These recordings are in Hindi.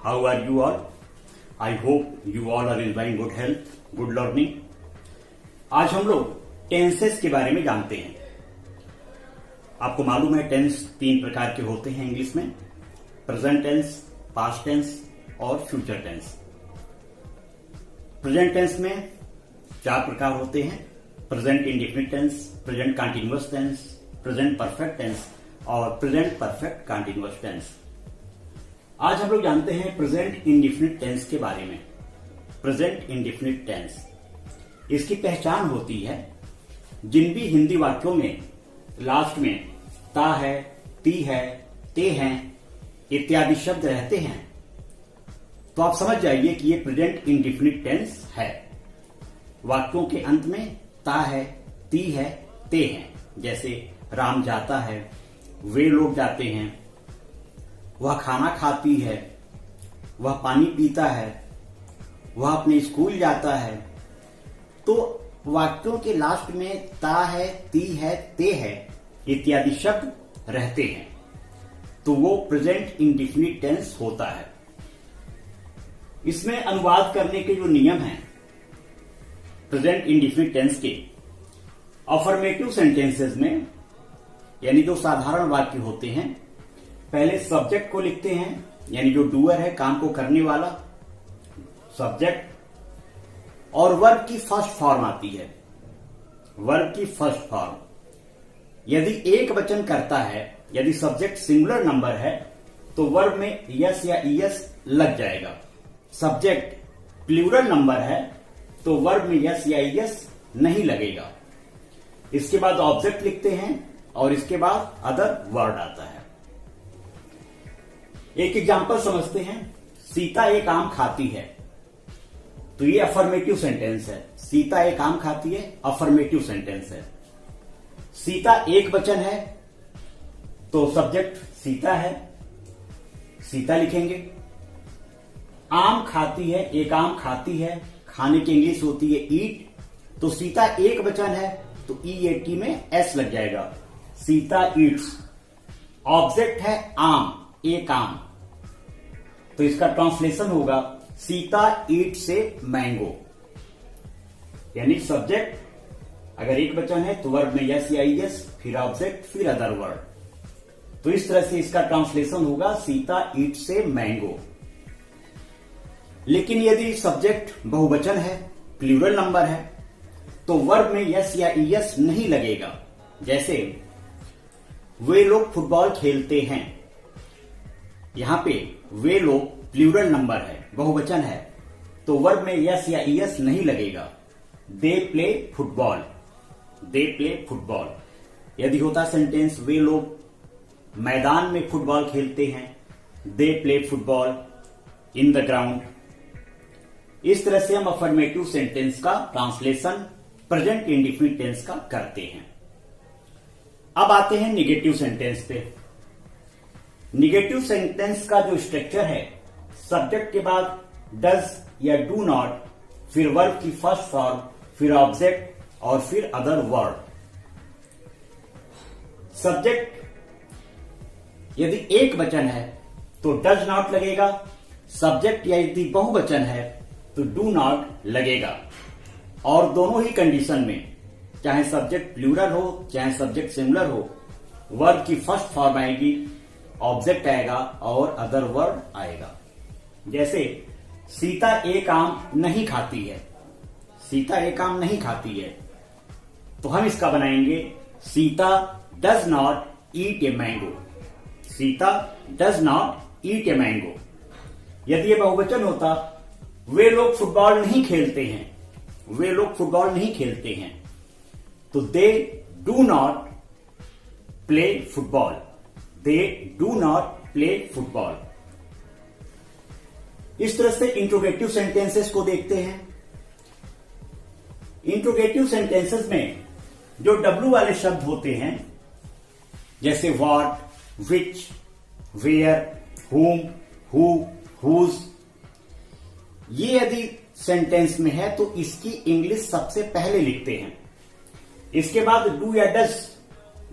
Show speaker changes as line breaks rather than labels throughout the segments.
How are you all? I hope you all are enjoying good health, good learning. आज हम लोग टेंसेस के बारे में जानते हैं। आपको मालूम है टेंस 3 प्रकार के होते हैं इंग्लिश में, प्रेजेंट टेंस, पास्ट टेंस और फ्यूचर टेंस। प्रेजेंट टेंस में 4 प्रकार होते हैं, present indefinite tense, present continuous tense, present perfect tense और प्रेजेंट परफेक्ट कंटीन्यूअस टेंस। आज हम लोग जानते हैं प्रेजेंट इंडेफिनिट टेंस के बारे में। प्रेजेंट इंडेफिनिट टेंस, इसकी पहचान होती है जिन भी हिंदी वाक्यों में लास्ट में ता है, ती है, ते हैं इत्यादि शब्द रहते हैं तो आप समझ जाइए कि ये प्रेजेंट इंडेफिनिट टेंस है। वाक्यों के अंत में ता है, ती है, ते हैं, जैसे राम जाता है, वे लोग जाते हैं, वह खाना खाती है, वह पानी पीता है, वह अपने स्कूल जाता है। तो वाक्यों के लास्ट में ता है, ती है, ते है इत्यादि शब्द रहते हैं तो वो प्रेजेंट इंडेफिनिट टेंस होता है। इसमें अनुवाद करने के जो नियम हैं प्रेजेंट इंडेफिनिट टेंस के, अफर्मेटिव सेंटेंसेस में यानी जो साधारण वाक्य होते हैं, पहले सब्जेक्ट को लिखते हैं, यानी जो डूअर है, काम को करने वाला सब्जेक्ट, और वर्ब की फर्स्ट फॉर्म आती है। वर्ब की फर्स्ट फॉर्म यदि एक वचन करता है, यदि सब्जेक्ट सिंगुलर नंबर है तो वर्ब में यस या ईएस लग जाएगा। सब्जेक्ट प्लूरल नंबर है तो वर्ब में यस या ईएस नहीं लगेगा। इसके बाद ऑब्जेक्ट लिखते हैं और इसके बाद अदर वर्ड आता है। एक एग्जांपल समझते हैं, सीता एक आम खाती है, तो ये अफर्मेटिव सेंटेंस है। सीता एक आम खाती है, अफर्मेटिव सेंटेंस है। सीता एक वचन है तो सब्जेक्ट सीता है, सीता लिखेंगे। आम खाती है, एक आम खाती है, खाने की इंग्लिश होती है ईट, तो सीता एक वचन है तो ईएटी में एस लग जाएगा, सीता ईट्स। ऑब्जेक्ट है आम, एक आम, तो इसका ट्रांसलेशन होगा सीता ईट से मैंगो। यानी सब्जेक्ट अगर एक वचन है तो वर्ब में यस या ईएस, फिर ऑब्जेक्ट, फिर अदर वर्ड। तो इस तरह से इसका ट्रांसलेशन होगा सीता ईट से मैंगो। लेकिन यदि सब्जेक्ट बहुवचन है, प्लूरल नंबर है, तो वर्ब में यस या ईएस नहीं लगेगा। जैसे वे लोग फुटबॉल खेलते हैं, यहां पे वे लोग प्लूरल नंबर है, बहुवचन है, तो वर्ब में यस या ईएस नहीं लगेगा। They play football, they play football. यदि होता सेंटेंस वे लोग मैदान में फुटबॉल खेलते हैं, they play football in the ground. इस तरह से हम अफर्मेटिव सेंटेंस का ट्रांसलेशन प्रेजेंट इंडेफिनिट टेंस का करते हैं। अब आते हैं निगेटिव सेंटेंस पे। निगेटिव सेंटेंस का जो स्ट्रक्चर है, सब्जेक्ट के बाद डज या डू नॉट, फिर वर्ब की फर्स्ट फॉर्म, फिर ऑब्जेक्ट और फिर अदर वर्ड। सब्जेक्ट यदि एक वचन है तो डज नॉट लगेगा, सब्जेक्ट यदि बहुवचन है तो डू नॉट लगेगा। और दोनों ही कंडीशन में, चाहे सब्जेक्ट प्लूरल हो चाहे सब्जेक्ट सिंगुलर हो, वर्ब की फर्स्ट फॉर्म आएगी, ऑब्जेक्ट आएगा और अदर वर्ड आएगा। जैसे सीता एक आम नहीं खाती है, सीता एक आम नहीं खाती है, तो हम इसका बनाएंगे Sita does not eat a mango, Sita does not eat a mango. यदि ये बहुवचन होता, वे लोग फुटबॉल नहीं खेलते हैं, वे लोग फुटबॉल नहीं खेलते हैं, तो they do not play football, they do not play football. इस तरह से इंट्रोगेटिव सेंटेंसेस को देखते हैं। इंट्रोगेटिव सेंटेंसेस में जो डब्ल्यू वाले शब्द होते हैं, जैसे what, which, where, whom, who, whose, ये यदि सेंटेंस में है तो इसकी इंग्लिश सबसे पहले लिखते हैं। इसके बाद डू या डज,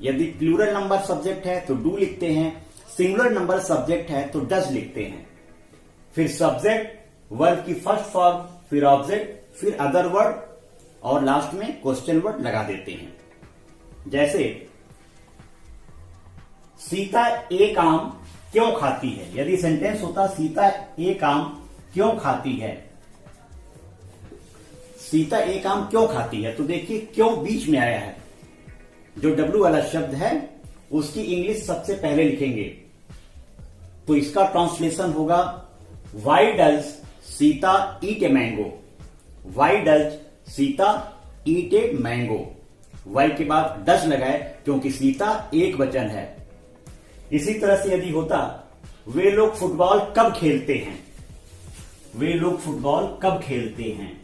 यदि प्लूरल नंबर सब्जेक्ट है तो डू लिखते हैं, सिंगुलर नंबर सब्जेक्ट है तो डज लिखते हैं। फिर सब्जेक्ट, वर्ब की फर्स्ट फॉर्म, फिर ऑब्जेक्ट, फिर अदर वर्ड और लास्ट में क्वेश्चन वर्ड लगा देते हैं। जैसे सीता एक आम क्यों खाती है, यदि सेंटेंस होता सीता एक आम क्यों खाती है, सीता एक आम क्यों खाती है, तो देखिए क्यों बीच में आया है। जो डब्ल्यू वाला शब्द है उसकी इंग्लिश सबसे पहले लिखेंगे, तो इसका ट्रांसलेशन होगा why does Sita eat a mango, why does Sita eat a mango. Why के बाद डज लगाए क्योंकि सीता एक वचन है। इसी तरह से यदि होता वे लोग फुटबॉल कब खेलते हैं, वे लोग फुटबॉल कब खेलते हैं।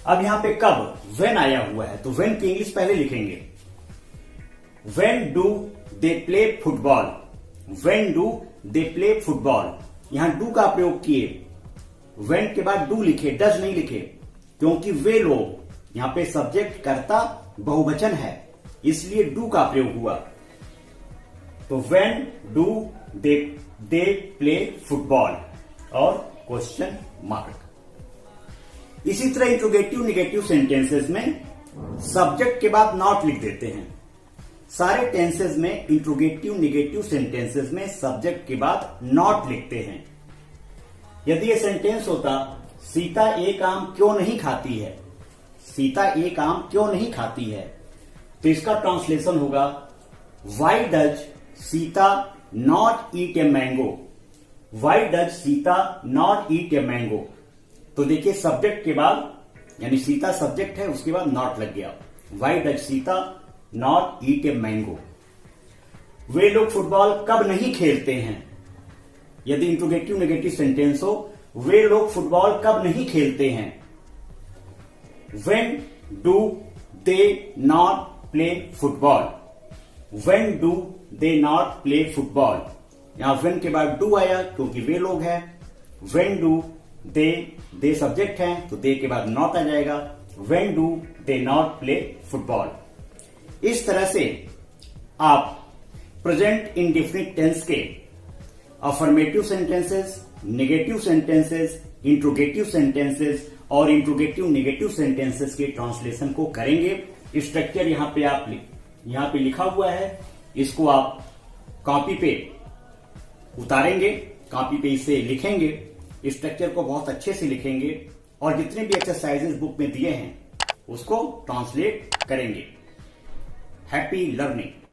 अब यहां पे कब व्हेन आया हुआ है, तो व्हेन की इंग्लिश पहले लिखेंगे। When do they play football, when do they play football. यहां डू का प्रयोग किए, व्हेन के बाद डू लिखे, डज नहीं लिखे, क्योंकि वे लोग, यहां पे सब्जेक्ट कर्ता बहुवचन है, इसलिए डू का प्रयोग हुआ। तो when do they play football और क्वेश्चन मार्क। इसी तरह इंट्रोगेटिव नेगेटिव सेंटेंसेस में सब्जेक्ट के बाद नॉट लिख देते हैं। सारे टेंसेस में इंट्रोगेटिव नेगेटिव सेंटेंसेस में सब्जेक्ट के बाद नॉट लिखते हैं। यदि यह सेंटेंस होता सीता एक आम क्यों नहीं खाती है, सीता एक आम क्यों नहीं खाती है, तो इसका ट्रांसलेशन होगा why does Sita not eat a mango, why does Sita not eat a mango. तो देखिए सब्जेक्ट के बाद यानी सीता सब्जेक्ट है, उसके बाद नॉट लग गया, why does Sita not eat a mango. वे लोग फुटबॉल कब नहीं खेलते हैं, यदि इंट्रोगेटिव नेगेटिव सेंटेंस हो, वे लोग फुटबॉल कब नहीं खेलते हैं। When do they not play football, when do they not play football. यहां व्हेन के बाद डू आया क्योंकि वे लोग हैं। व्हेन डू दे सब्जेक्ट है तो दे के बाद नॉट आ जाएगा, when do they not play football. इस तरह से आप प्रेजेंट इंडेफिनिट टेंस के affirmative sentences, negative sentences, interrogative sentences और इंट्रोगेटिव नेगेटिव सेंटेंसेस के ट्रांसलेशन को करेंगे। स्ट्रक्चर यहां पे लिखा हुआ है, इसको आप कॉपी पे उतारेंगे, कॉपी पे इसे लिखेंगे, स्ट्रक्चर को बहुत अच्छे से लिखेंगे और जितने भी एक्सरसाइजेस बुक में दिए हैं उसको ट्रांसलेट करेंगे। Happy learning.